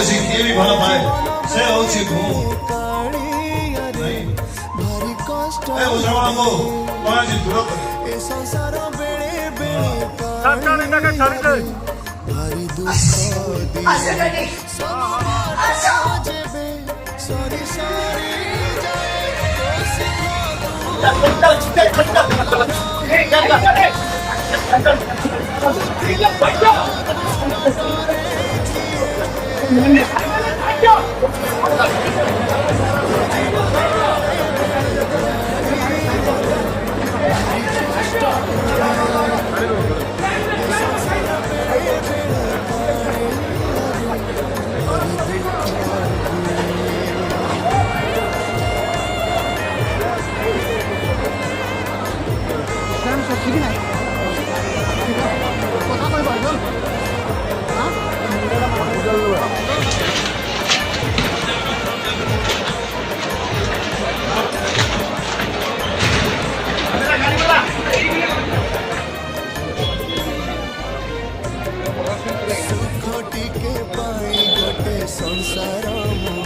बसी केवी भला पाए से होची को नहीं ए उजवा को पाजी दूर ए संसार बेड़े बेड़े साचाने तक छाड़ी दे भारी दुख दी अच्छा जेबे सॉरी सॉरी संसार